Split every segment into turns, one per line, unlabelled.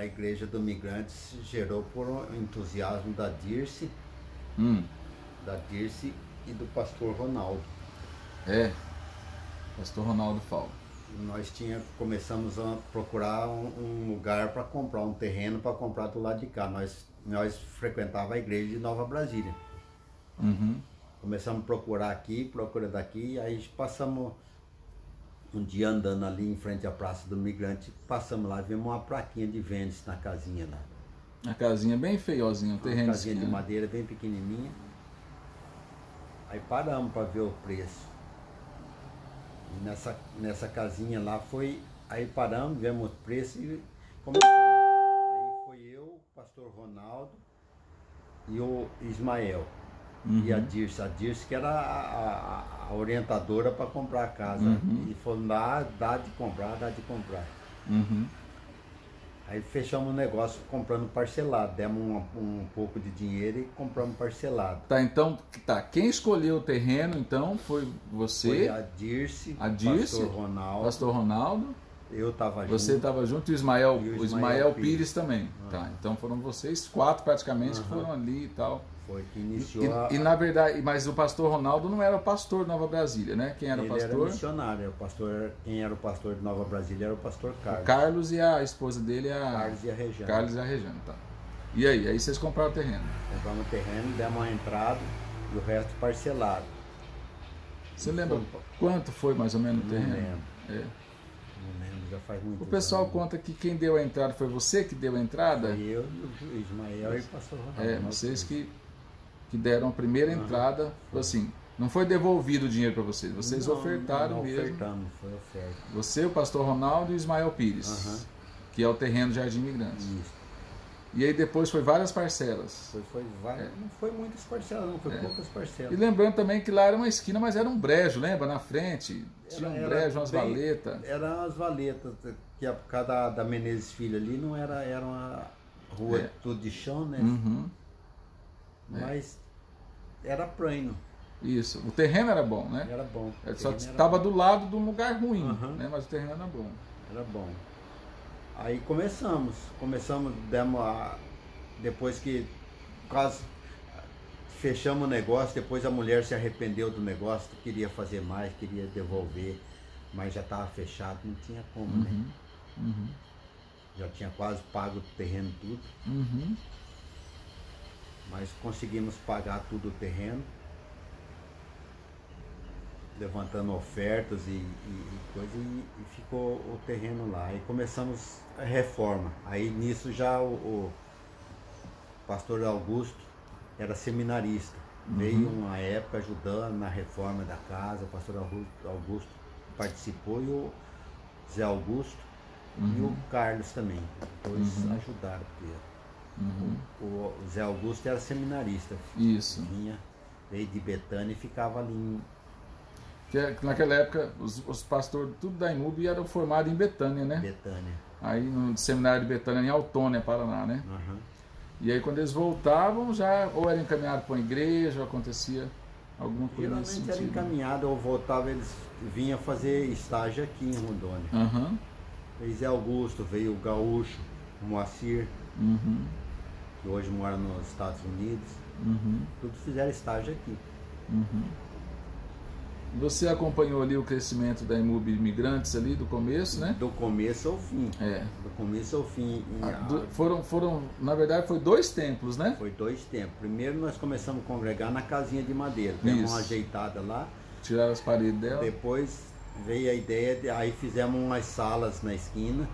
a igreja do Migrantes gerou por um entusiasmo da Dirce e do pastor Ronaldo.
Pastor Ronaldo Fal.
Nós começamos a procurar um lugar para comprar, um terreno para comprar do lado de cá. Nós frequentava a igreja de Nova Brasília. Começamos a procurar aqui, procura daqui, aí passamos um dia andando ali em frente à Praça do Migrante, passamos lá, vimos uma plaquinha de vendas na casinha lá.
A casinha bem feiozinha, um terreno.
Uma casinha de madeira bem pequenininha. Aí paramos para ver o preço. E nessa casinha lá aí paramos, vemos o preço e começamos. Aí foi eu, o pastor Ronaldo e o Ismael. E a Dirce que era a orientadora para comprar a casa. E falou, dá de comprar. Aí fechamos o negócio comprando parcelado. Demos um pouco de dinheiro e compramos parcelado.
Então, quem escolheu o terreno, então, foi você?
Foi a Dirce,
Pastor Ronaldo.
Eu estava junto.
Você estava junto e o Ismael Pires também. Então foram vocês 4 praticamente que foram ali e tal.
Foi que iniciou
e na verdade, mas o pastor Ronaldo não era o pastor de Nova Brasília, né? Quem era o pastor?
Ele era missionário. Quem era o pastor de Nova Brasília era o pastor Carlos.
O Carlos e a esposa dele,
Carlos e a Rejane.
Carlos e a Rejane, tá. E aí vocês compraram o terreno?
Compramos o terreno, demos uma entrada e o resto parcelado.
Você lembra quanto foi mais ou menos o terreno?
Não lembro. Não lembro, já faz muito tempo.
O pessoal conta que quem deu a entrada foi você que deu a entrada?
Foi eu, o Ismael e o pastor Ronaldo.
Vocês que deram a primeira entrada, assim, não foi devolvido o dinheiro para vocês, vocês ofertaram mesmo.
Ofertamos, foi oferta.
Você, o pastor Ronaldo e o Ismael Pires, que é o terreno Jardim Migrantes.
Isso.
E aí depois foi várias parcelas.
Não foi muitas parcelas, não, foi poucas parcelas.
E lembrando também que lá era uma esquina, mas era um brejo, lembra? Na frente, tinha um brejo, umas valetas.
Eram as valetas, que a cada da Menezes Filho ali não era uma rua tudo de chão, né? Mas era plano.
Isso, o terreno era bom, né?
Era bom.
Só estava do lado de um lugar ruim, né? Mas o terreno era bom.
Era bom. Aí começamos, depois que quase fechamos o negócio, depois a mulher se arrependeu do negócio, queria fazer mais, queria devolver, mas já estava fechado, não tinha como, né? Já tinha quase pago o terreno tudo. Mas conseguimos pagar tudo o terreno, levantando ofertas e coisa, e ficou o terreno lá. Aí começamos a reforma. Aí nisso já o pastor Augusto era seminarista. Veio uma época ajudando na reforma da casa, o pastor Augusto participou e o Zé Augusto e o Carlos também. Depois ajudaram. O Zé Augusto era seminarista.
Isso.
Veio de Betânia e ficava ali
naquela época os pastores tudo da IMUB eram formados em Betânia, né?
Betânia.
Aí no seminário de Betânia, em Autônia, Paraná, né? E aí quando eles voltavam, já ou era encaminhado para uma igreja, ou acontecia alguma coisa nesse sentido.
Geralmente era encaminhado ou voltava, eles vinham fazer estágio aqui em Rondônia. Veio Zé Augusto, veio o Gaúcho, o Moacir, que hoje mora nos Estados Unidos. Todos fizeram estágio aqui.
Você acompanhou ali o crescimento da IMUB Imigrantes ali do começo, né?
Do começo ao fim. Do começo ao fim.
Na verdade, foi 2 templos, né?
Foi 2 templos. Primeiro nós começamos a congregar na casinha de madeira. Demos uma ajeitada lá.
Tiraram as paredes dela.
Depois veio a ideia, aí fizemos umas salas na esquina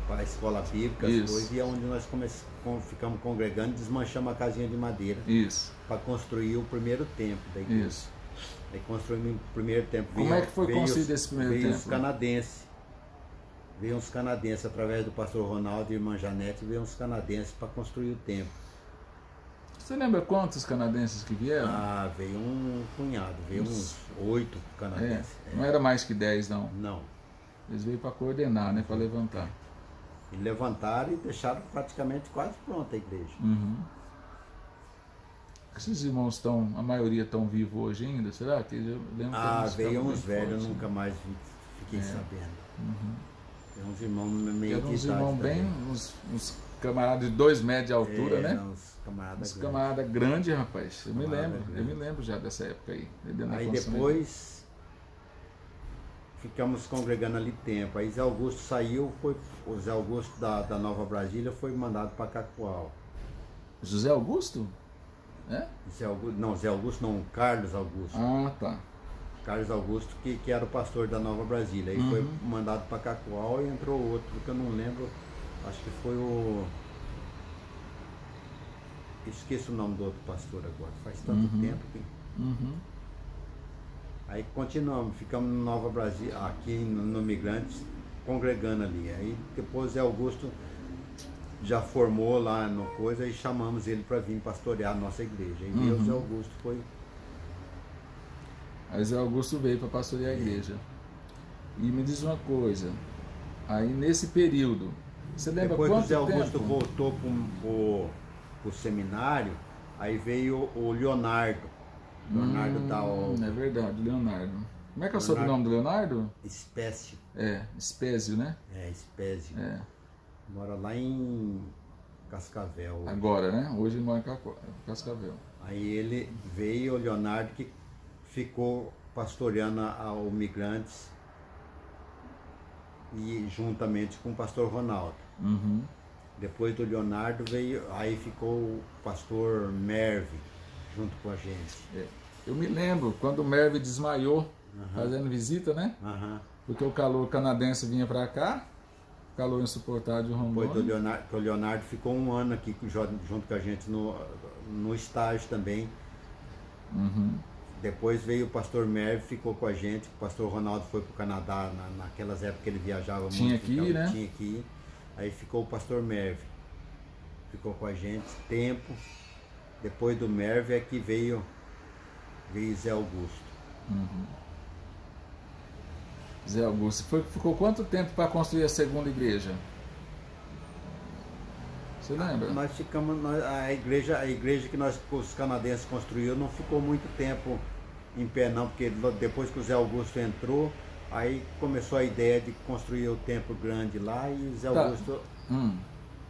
para a escola bíblica, as coisas, e é onde nós ficamos congregando, desmanchamos a casinha de madeira. Para construir o primeiro templo da igreja. Aí construímos o primeiro templo.
Como é que foi construído esse primeiro templo?
Veio os canadenses. Veio uns canadenses, através do pastor Ronaldo e irmã Janete, veio uns canadenses para construir o templo.
Você lembra quantos canadenses que vieram?
Veio um punhado, veio uns 8 canadenses.
Não era mais que 10, não?
Não.
Eles veio para coordenar, né? Para levantar.
E levantaram e deixaram praticamente quase pronta a igreja.
Esses irmãos a maioria estão vivos hoje ainda, será? Que eu lembro
veio uns velhos, eu nunca mais fiquei sabendo. Tem uns irmãos meio
Eram
de
uns
idade
irmãos bem,
também.
uns camaradas de 2 metros de altura, né?
Uns camaradas
Uns
grandes.
camaradas grandes, rapaz. Eu me
Camarada
lembro,
grande.
eu me lembro já dessa época aí. Dentro da
Aí
Constituição.
depois ficamos congregando ali tempo. Aí Zé Augusto saiu, o Zé Augusto da Nova Brasília foi mandado para Cacoal.
José Augusto? É?
Zé Augusto não, Carlos Augusto.
Ah, tá.
Carlos Augusto, que era o pastor da Nova Brasília. Aí foi mandado para Cacoal e entrou outro, que eu não lembro, acho que foi o... Esqueço o nome do outro pastor agora, faz tanto tempo que... Aí continuamos, ficamos no Nova Brasília, aqui no Migrantes, congregando ali. Aí depois Zé Augusto já formou lá no coisa e chamamos ele para vir pastorear a nossa igreja. E Deus, Zé Augusto foi...
Aí Zé Augusto veio para pastorear a igreja. E me diz uma coisa, aí nesse período, você lembra
Depois
quanto
que o Zé Augusto
tempo?
voltou pro seminário, aí veio o Leonardo. Leonardo
É verdade, Leonardo. Como é que é o
Leonardo.
sobrenome do Leonardo?
Espécio.
Espésio, né?
Espécio.
É.
Mora lá em Cascavel. Hoje.
Agora, né? Hoje ele mora em Cascavel.
Aí ele veio, o Leonardo, que ficou pastoreando ao Migrantes e juntamente com o pastor Ronaldo. Depois do Leonardo veio, aí ficou o pastor Merve junto com a gente.
Eu me lembro quando o Merve desmaiou fazendo visita, né? Porque o calor canadense vinha para cá, calor insuportável de
Depois do
Rondônia.
Leonardo, que o Leonardo ficou um ano aqui junto com a gente no estágio também. Depois veio o pastor Merve, ficou com a gente. O pastor Ronaldo foi para o Canadá, naquelas épocas que ele viajava muito.
Tinha que ir, né?
Tinha que ir. Aí ficou o pastor Merve. Ficou com a gente tempo. Depois do Merve é que veio Zé Augusto.
Zé Augusto. Ficou quanto tempo para construir a segunda igreja? Você lembra?
Nós ficamos, a igreja que os canadenses construíram não ficou muito tempo em pé não, porque depois que o Zé Augusto entrou, aí começou a ideia de construir o templo grande lá e o Zé Augusto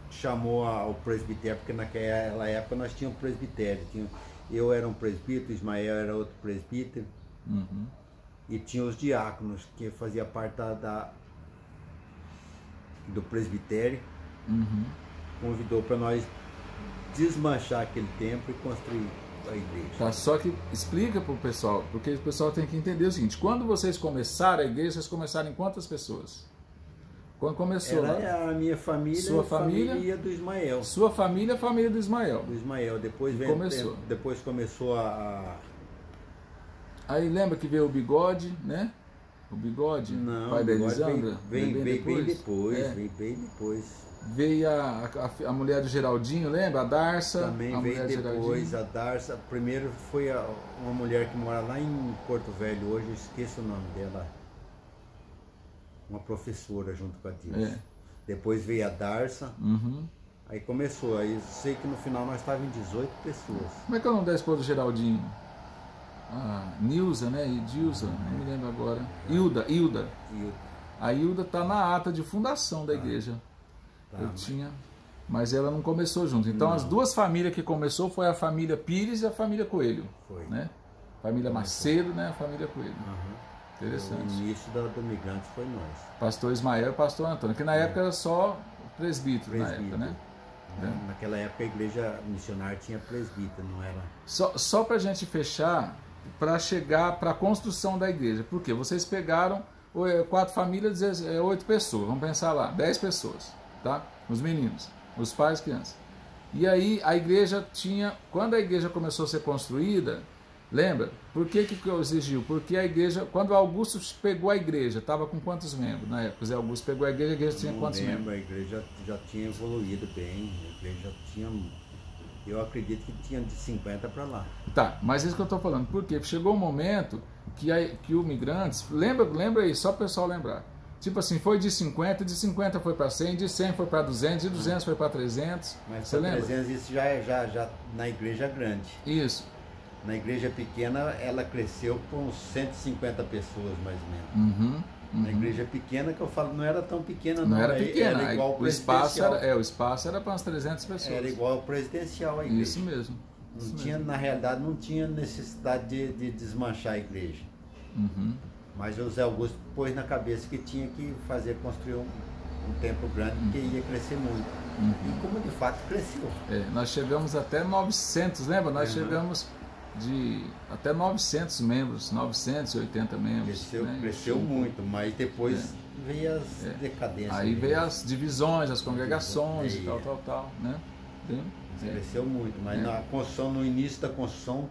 chamou o presbitério, porque naquela época nós tínhamos presbitério. Eu era um presbítero, Ismael era outro presbítero, e tinha os diáconos, que fazia parte do presbitério. Convidou para nós desmanchar aquele templo e construir a igreja.
Tá, só que explica para o pessoal, porque o pessoal tem que entender o seguinte: quando vocês começaram a igreja, vocês começaram em quantas pessoas? Quando começou?
Era a minha família,
sua família
e a do Ismael.
Sua família, a família do Ismael.
Do Ismael. Depois começou a...
Aí lembra que veio o Bigode, né? O Bigode,
Não,
pai da Elisandra?
Veio bem depois.
Veio a mulher do Geraldinho, lembra? A Darça.
Também veio depois a Darça. Primeiro foi uma mulher que mora lá em Porto Velho hoje, eu esqueço o nome dela. Uma professora junto com a Dilson. Depois veio a Darça. Aí começou. Aí eu sei que no final nós estávamos em 18 pessoas.
Como é que é o nome da esposa do Geraldinho? Nilza, né? Edilza, não me lembro agora. Hilda. A Hilda está na ata de fundação da igreja. Mas ela não começou junto. Então as duas famílias que começou foi a família Pires e a família Coelho. Né? Família Macedo, né? A família Coelho. Interessante.
O início do Migrantes foi nós.
Pastor Ismael e pastor Antônio, que na época era só presbítero. Na época, né?
Naquela época a igreja missionária tinha presbítero, não era?
Só para a gente fechar, para chegar para a construção da igreja. Por quê? Vocês pegaram 4 famílias, 8 pessoas, vamos pensar lá, 10 pessoas, tá? Os meninos, os pais, crianças. E aí a igreja tinha, quando a igreja começou a ser construída, lembra? Por que exigiu? Porque a igreja, quando Augusto pegou a igreja, estava com quantos membros na época? Zé Augusto pegou a igreja tinha quantos membros?
A igreja já tinha evoluído bem, a igreja tinha, eu acredito que tinha de 50 para lá.
Tá, mas é isso que eu estou falando, porque chegou um momento que o Migrantes, lembra aí, só para o pessoal lembrar, tipo assim, foi de 50 foi para 100, de 100 foi para 200, de 200 foi para 300,
mas
você lembra?
300 isso já na igreja grande.
Isso.
Na igreja pequena ela cresceu com uns 150 pessoas mais ou menos. Uma igreja pequena, que eu falo, não era tão pequena,
não era pequena,
era igual
o espaço era para umas 300 pessoas.
Era igual ao presidencial a igreja.
Isso mesmo.
Na realidade, não tinha necessidade de desmanchar a igreja. Mas o Zé Augusto pôs na cabeça que tinha que construir um templo grande, que ia crescer muito. E como de fato cresceu.
Nós chegamos até 900, lembra? Nós chegamos até 900 membros, 980 membros.
Cresceu muito, mas depois veio as decadências.
Aí veio as divisões, as congregações e tal, né?
Cresceu muito, mas na construção, no início da construção,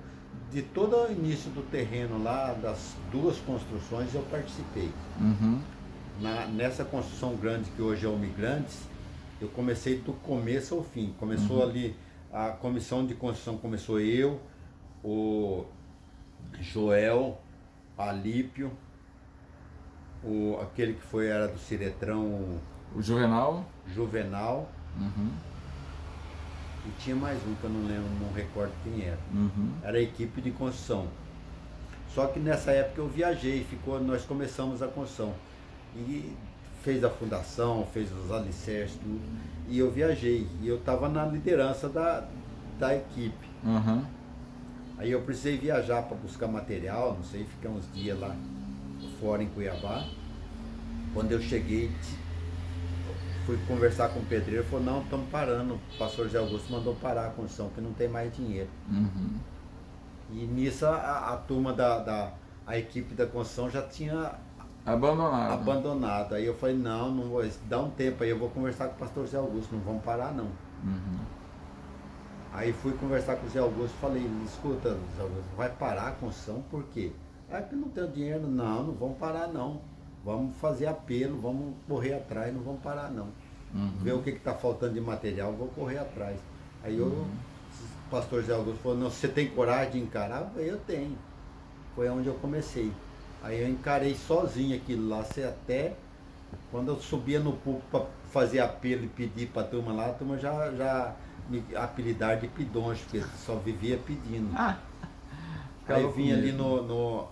de todo o início do terreno lá, das 2 construções, eu participei. Nessa construção grande que hoje é o Migrantes, eu comecei do começo ao fim. Começou ali, a comissão de construção começou eu, o Joel, Alípio, aquele que era do Ciretrão,
o Juvenal.
E tinha mais um que eu não lembro, não recordo quem era. Era a equipe de construção. Só que nessa época eu viajei, nós começamos a construção. E fez a fundação, fez os alicerces, tudo. E eu viajei. E eu estava na liderança da equipe. Aí eu precisei viajar para buscar material, não sei, ficar uns dias lá fora em Cuiabá. Quando eu cheguei, fui conversar com o pedreiro, ele falou, não, estamos parando, o pastor Zé Augusto mandou parar a construção, porque não tem mais dinheiro. E nisso a turma a equipe da construção já tinha abandonado. Aí eu falei, não vou, dá um tempo aí, eu vou conversar com o pastor Zé Augusto, não vamos parar não. Aí fui conversar com o Zé Augusto, falei, escuta, Zé Augusto, vai parar a construção, por quê? Que não tem dinheiro, não vamos parar não. Vamos fazer apelo, vamos correr atrás, não vamos parar não. Ver o que está faltando de material, vou correr atrás. Aí o pastor Zé Augusto falou, não, você tem coragem de encarar? Eu tenho. Foi onde eu comecei. Aí eu encarei sozinho aquilo lá, até quando eu subia no púlpito para fazer apelo e pedir para a turma lá, a turma já me apelidaram de pidoncho, porque só vivia pedindo. Aí vinha ali no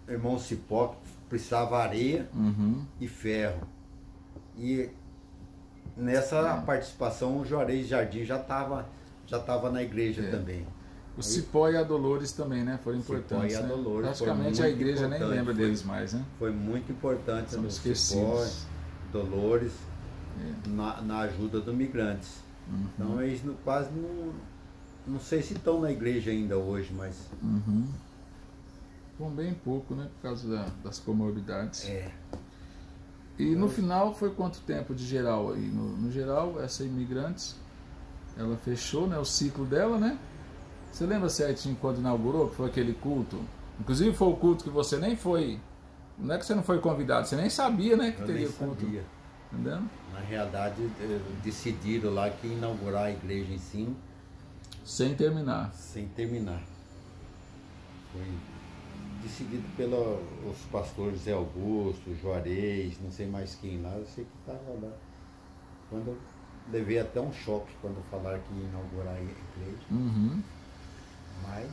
Irmão Cipó, que precisava areia e ferro. E nessa participação o Juarez Jardim já estava na igreja também.
O Cipó e a Dolores também, né? Foram importantes.
Cipó e a Dolores,
praticamente a igreja nem lembra deles mais, né?
Foi muito importante
no
Cipó, Dolores, na ajuda dos migrantes. Então eles quase não sei se estão na igreja ainda hoje, mas...
Bom, bem pouco, né? Por causa das comorbidades. E no final foi quanto tempo de geral aí? No geral, essa Imigrantes, ela fechou, né, o ciclo dela, né? Você lembra certinho quando inaugurou, que foi aquele culto? Inclusive foi o culto que você nem foi, não é que você não foi convidado, você nem sabia, né, que teria culto.
Sabia.
Entendeu?
Na realidade, decidiram lá que inaugurar a igreja em si.
Sem terminar.
Foi decidido pelos pastores Zé Augusto, Juarez, não sei mais quem lá, eu sei que estava lá. Quando eu levei até um choque quando falaram que ia inaugurar a igreja. Mas,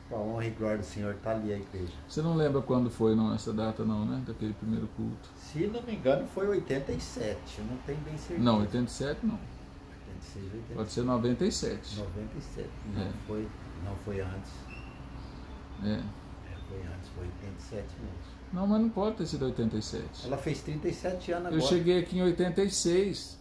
com a honra e glória do Senhor, está ali a igreja.
Você não lembra quando foi essa data não, né? Daquele primeiro culto?
Se não me engano foi 87, eu não tenho bem certeza.
Não, 87 não.
86, 87.
Pode ser 97.
97, não foi antes. Foi antes, foi 87 mesmo.
Não, mas não pode ter sido 87.
Ela fez 37 anos agora.
Eu cheguei aqui em 86.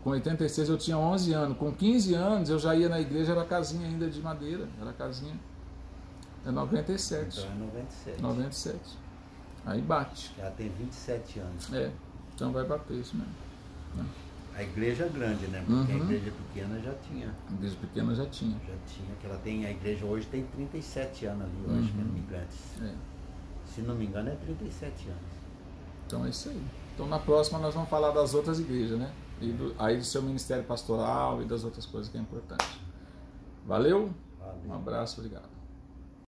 Com 86 eu tinha 11 anos. Com 15 anos eu já ia na igreja, era casinha ainda de madeira. Era casinha. É 97.
Então é 97.
97. Aí bate.
Ela tem 27 anos.
Então vai bater isso mesmo.
A igreja é grande, né? Porque a igreja pequena já tinha.
A igreja pequena já tinha.
Que ela tem, a igreja hoje tem 37 anos ali, eu acho que é Imigrantes. Se não me engano é 37 anos.
Então é isso aí. Então na próxima nós vamos falar das outras igrejas, né? Aí do seu ministério pastoral e das outras coisas que é importante. Valeu?
Valeu.
Um abraço, obrigado.